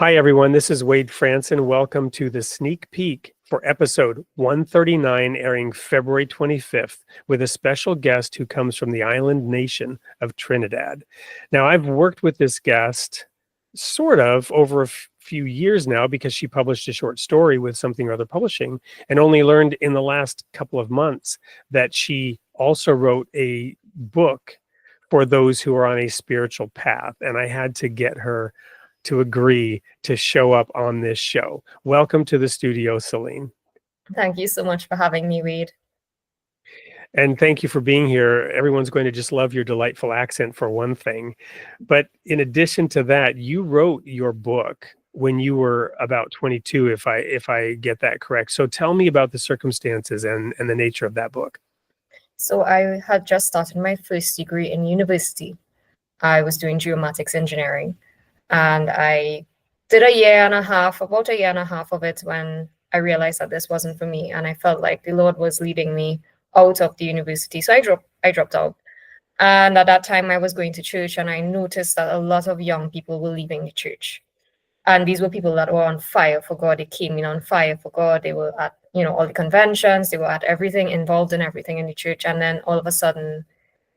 Hi, everyone. This is Wade Franson. Welcome to the sneak peek for episode 139, airing February 25th, with a special guest who comes from the island nation of Trinidad. Now, I've worked with this guest sort of over a few years now because she published a short story with Something or Other Publishing, and only learned in the last couple of months that she also wrote a book for those who are on a spiritual path. And I had to get her to agree to show up on this show. Welcome to the studio, Celine. Thank you so much for having me, Wade. And thank you for being here. Everyone's going to just love your delightful accent for one thing. But in addition to that, you wrote your book when you were about 22, if I get that correct. So tell me about the circumstances and the nature of that book. So I had just started my first degree in university. I was doing geomatics engineering. And I did about a year and a half of it when I realized that this wasn't for me. And I felt like the Lord was leading me out of the university. So I dropped out. And at that time I was going to church, and I noticed that a lot of young people were leaving the church. And these were people that were on fire for God. They came in on fire for God. They were at, all the conventions, they were at everything, involved in everything in the church. And then all of a sudden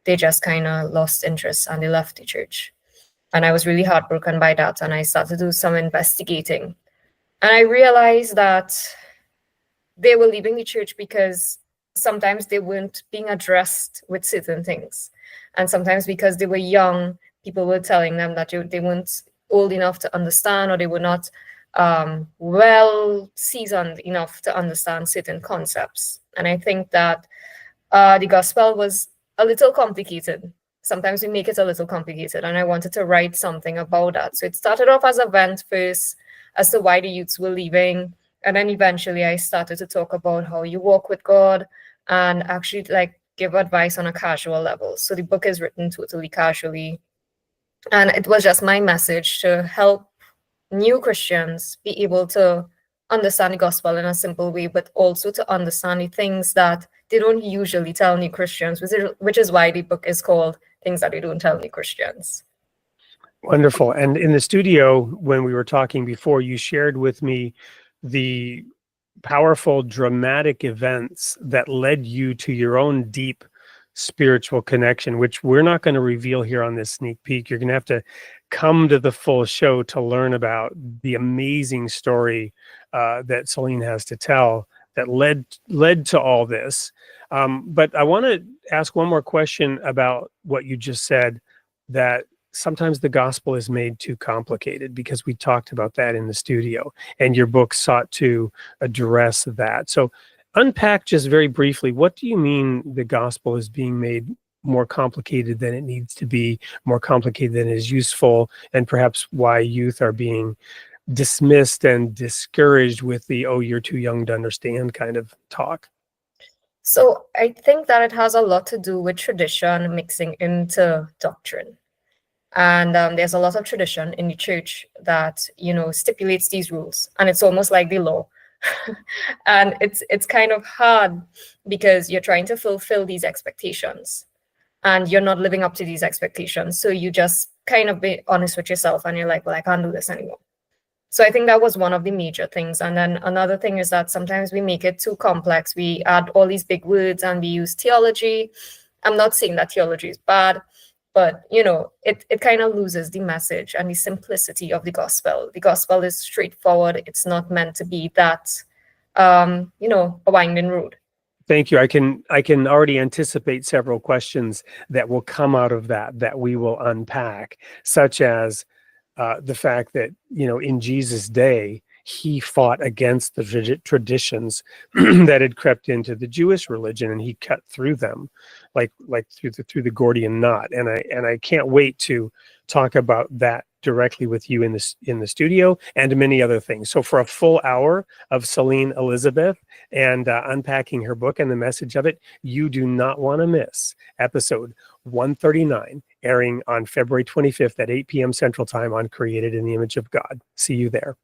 they just kind of lost interest and they left the church. And I was really heartbroken by that. And I started to do some investigating. And I realized that they were leaving the church because sometimes they weren't being addressed with certain things. And sometimes because they were young, people were telling them that they weren't old enough to understand, or they were not well seasoned enough to understand certain concepts. And I think that the gospel was a little complicated. Sometimes we make it a little complicated, and I wanted to write something about that. So it started off as a vent first as to why the youths were leaving. And then eventually I started to talk about how you walk with God and actually give advice on a casual level. So the book is written totally casually. And it was just my message to help new Christians be able to understand the gospel in a simple way, but also to understand the things that they don't usually tell new Christians, which is why the book is called Things That They Don't Tell New Christians. Wonderful. And in the studio, when we were talking before, you shared with me the powerful, dramatic events that led you to your own deep spiritual connection, which we're not going to reveal here on this sneak peek. You're going to have to come to the full show to learn about the amazing story that Celine has to tell that led to all this. But I want to ask one more question about what you just said, that sometimes the gospel is made too complicated, because we talked about that in the studio, and your book sought to address that. So unpack just very briefly, what do you mean the gospel is being made more complicated than it needs to be, more complicated than is useful, and perhaps why youth are being dismissed and discouraged with the, oh, you're too young to understand kind of talk? So I think that it has a lot to do with tradition mixing into doctrine. And there's a lot of tradition in the church that, stipulates these rules. And it's almost like the law. And it's kind of hard because you're trying to fulfill these expectations and you're not living up to these expectations. So you just kind of be honest with yourself and you're like, well, I can't do this anymore. So I think that was one of the major things. And then another thing is that sometimes we make it too complex. We add all these big words and we use theology. I'm not saying that theology is bad, but, it kind of loses the message and the simplicity of the gospel. The gospel is straightforward. It's not meant to be that, a winding road. Thank you. I can already anticipate several questions that will come out of that we will unpack, such as the fact that, in Jesus' day, he fought against the traditions that had crept into the Jewish religion, and he cut through them like through the Gordian knot. And I can't wait to talk about that directly with you in the studio, and many other things. So for a full hour of Celine Elizabeth and unpacking her book and the message of it, you do not want to miss episode 139, airing on February 25th at 8 p.m. Central Time on Created in the Image of God. See you there.